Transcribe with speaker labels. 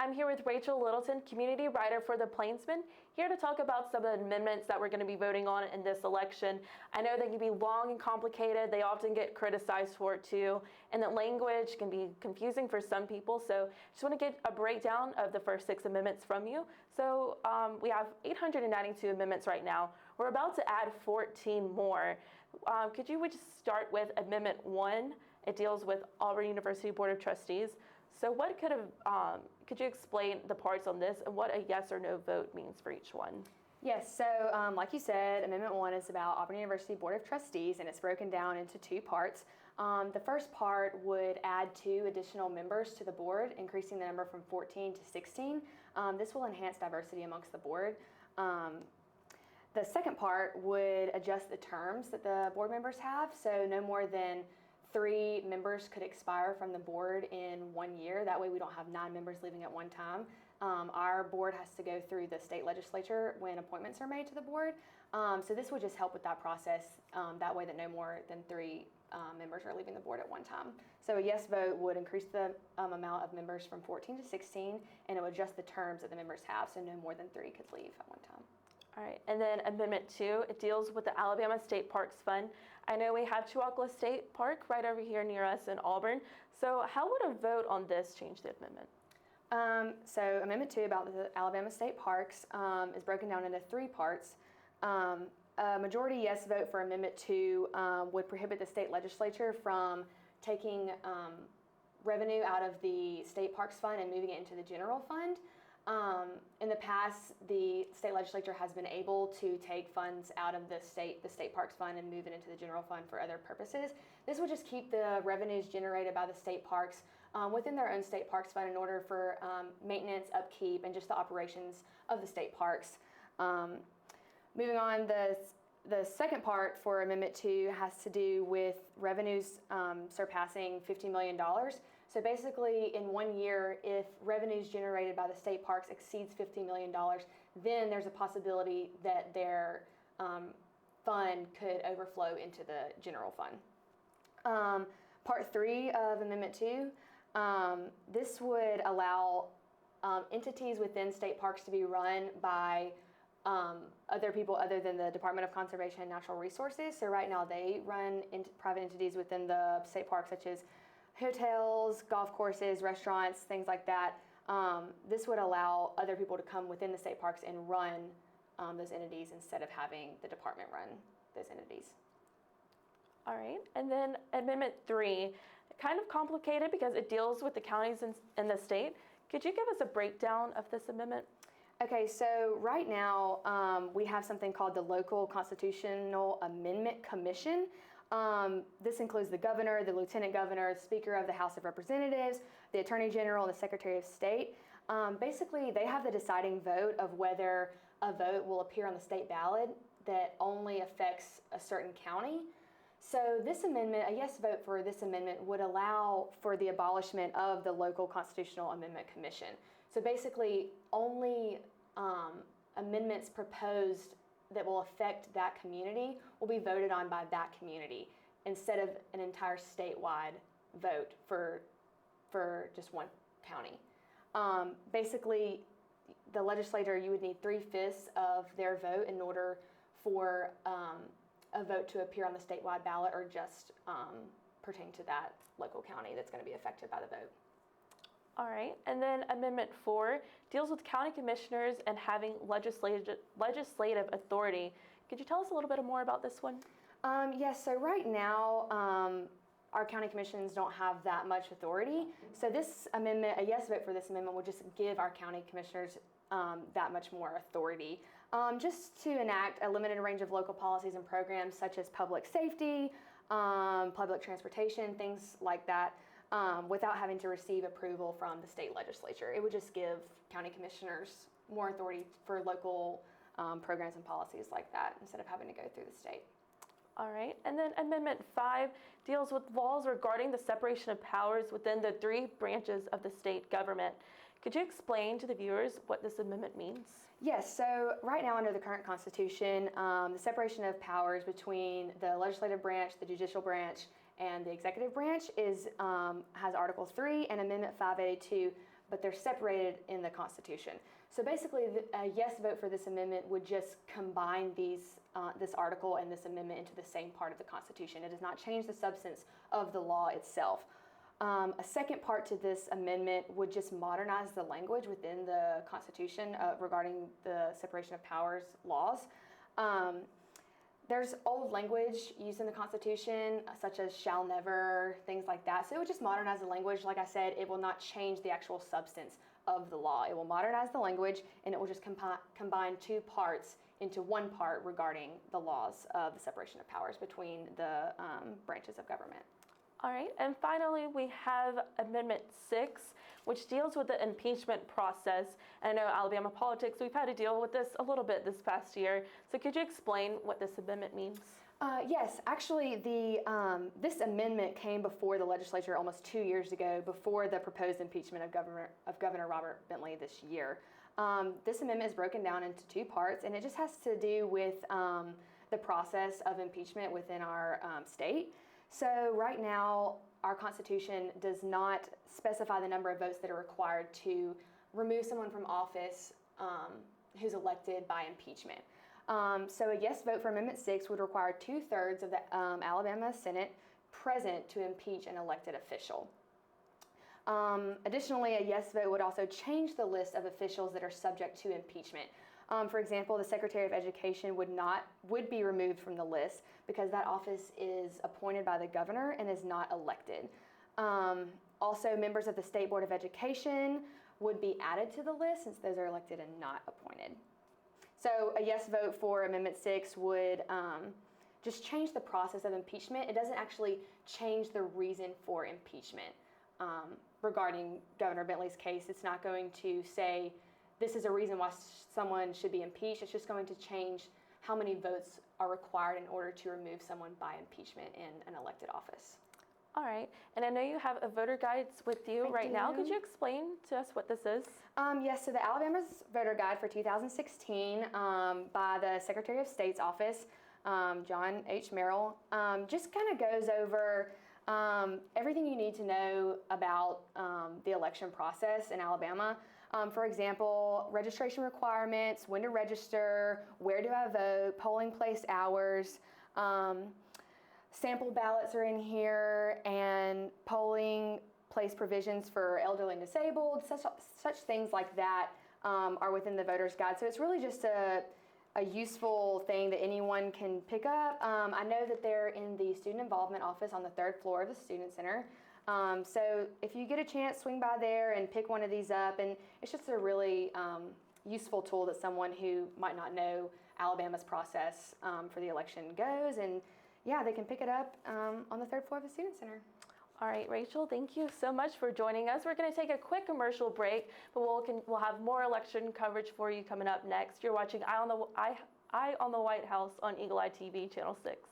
Speaker 1: I'm here with Rachel Littleton, community writer for The Plainsman, here to talk about some of the amendments that we're going to be voting on in this election. I know they can be long and complicated. They often get criticized for it too, and the language can be confusing for some people. So just want to get a breakdown of the first 6 amendments from you. So we have 892 amendments right now. We're about to add 14 more. Could you just start with Amendment 1? It deals with Auburn University Board of Trustees. So what could you explain the parts on this and what a yes or no vote means for each one?
Speaker 2: Yes, so like you said, Amendment 1 is about Auburn University Board of Trustees, and it's broken down into 2 parts. The first part would add 2 additional members to the board, increasing the number from 14 to 16. This will enhance diversity amongst the board. The second part would adjust the terms that the board members have, so no more than 3 members could expire from the board in 1 year. That way we don't have 9 members leaving at one time. Our board has to go through the state legislature when appointments are made to the board. So this would just help with that process, that way that no more than 3 members are leaving the board at one time. So a yes vote would increase the amount of members from 14 to 16, and it would adjust the terms that the members have, so no more than 3 could leave at one time.
Speaker 1: All right, and then Amendment 2, it deals with the Alabama State Parks Fund. I know we have Chewacla State Park right over here near us in Auburn. So how would a vote on this change the amendment?
Speaker 2: So Amendment 2 about the Alabama State Parks is broken down into 3 parts. A majority yes vote for Amendment 2 would prohibit the state legislature from taking revenue out of the State Parks Fund and moving it into the general fund. In the past, the state legislature has been able to take funds out of the state parks fund and move it into the general fund for other purposes. This would just keep the revenues generated by the state parks within their own state parks fund in order for maintenance, upkeep, and just the operations of the state parks. Moving on, the second part for Amendment 2 has to do with revenues surpassing $50 million. So basically, in 1 year, if revenues generated by the state parks exceeds $50 million, then there's a possibility that their fund could overflow into the general fund. Part 3 of Amendment 2, this would allow entities within state parks to be run by other people other than the Department of Conservation and Natural Resources. So right now they run private entities within the state parks, such as hotels, golf courses, restaurants, things like that. This would allow other people to come within the state parks and run those entities instead of having the department run those entities.
Speaker 1: All right, and then Amendment 3, kind of complicated because it deals with the counties in the state. Could you give us a breakdown of this amendment?
Speaker 2: Okay, so right now we have something called the Local Constitutional Amendment Commission. This includes the governor, the lieutenant governor, the speaker of the House of Representatives, the attorney general, and the secretary of state. Basically, they have the deciding vote of whether a vote will appear on the state ballot that only affects a certain county. So this amendment, a yes vote for this amendment, would allow for the abolishment of the Local Constitutional Amendment Commission. So basically, only amendments proposed that will affect that community will be voted on by that community instead of an entire statewide vote for just one county. Basically, the legislator, you would need 3/5 of their vote in order for a vote to appear on the statewide ballot or just pertain to that local county that's going to be affected by the vote.
Speaker 1: All right, and then Amendment 4 deals with county commissioners and having legislative authority. Could you tell us a little bit more about this one?
Speaker 2: Yes, so right now, our county commissions don't have that much authority. So this amendment, a yes vote for this amendment, would just give our county commissioners that much more authority. Just to enact a limited range of local policies and programs such as public safety, public transportation, things like that, without having to receive approval from the state legislature. It would just give county commissioners more authority for local programs and policies like that instead of having to go through the state.
Speaker 1: All right, and then Amendment 5 deals with laws regarding the separation of powers within the 3 branches of the state government. Could you explain to the viewers what this amendment means?
Speaker 2: Yes, so right now under the current Constitution, the separation of powers between the legislative branch, the judicial branch, and the executive branch has Article 3, and Amendment 582 but they're separated in the Constitution. So basically, a yes vote for this amendment would just combine this article and this amendment into the same part of the Constitution. It does not change the substance of the law itself. A second part to this amendment would just modernize the language within the Constitution regarding the separation of powers laws. There's old language used in the Constitution, such as shall never, things like that. So it would just modernize the language. Like I said, it will not change the actual substance of the law. It will modernize the language, and it will just combine two parts into one part regarding the laws of the separation of powers between the branches of government.
Speaker 1: All right, and finally, we have Amendment 6, which deals with the impeachment process. I know Alabama politics, we've had to deal with this a little bit this past year. So could you explain what this amendment means?
Speaker 2: Yes, actually, this amendment came before the legislature almost 2 years ago, before the proposed impeachment of Governor Robert Bentley this year. This amendment is broken down into two parts, and it just has to do with the process of impeachment within our state. So right now, our Constitution does not specify the number of votes that are required to remove someone from office who's elected by impeachment. So a yes vote for Amendment 6 would require 2/3 of the Alabama Senate present to impeach an elected official. Additionally, a yes vote would also change the list of officials that are subject to impeachment. For example, the Secretary of Education would be removed from the list because that office is appointed by the governor and is not elected. Also, members of the State Board of Education would be added to the list since those are elected and not appointed. So a yes vote for Amendment 6 would just change the process of impeachment. It doesn't actually change the reason for impeachment. Regarding Governor Bentley's case, it's not going to say this is a reason why someone should be impeached. It's just going to change how many votes are required in order to remove someone by impeachment in an elected office.
Speaker 1: All right, and I know you have a voter guides with you right now. Could you explain to us what this is?
Speaker 2: Yes, so the Alabama's voter guide for 2016 by the Secretary of State's office, John H. Merrill, just kind of goes over everything you need to know about the election process in Alabama. For example, registration requirements, when to register, where do I vote, polling place hours, sample ballots are in here, and polling place provisions for elderly and disabled, such things like that are within the voter's guide. So it's really just a useful thing that anyone can pick up. I know that they're in the student involvement office on the 3rd floor of the Student Center. So if you get a chance, swing by there and pick one of these up. And it's just a really useful tool that someone who might not know Alabama's process for the election goes. And yeah, they can pick it up on the 3rd floor of the Student Center.
Speaker 1: All right, Rachel, thank you so much for joining us. We're going to take a quick commercial break, but we'll have more election coverage for you coming up next. You're watching Eye on the White House on Eagle Eye TV, Channel 6.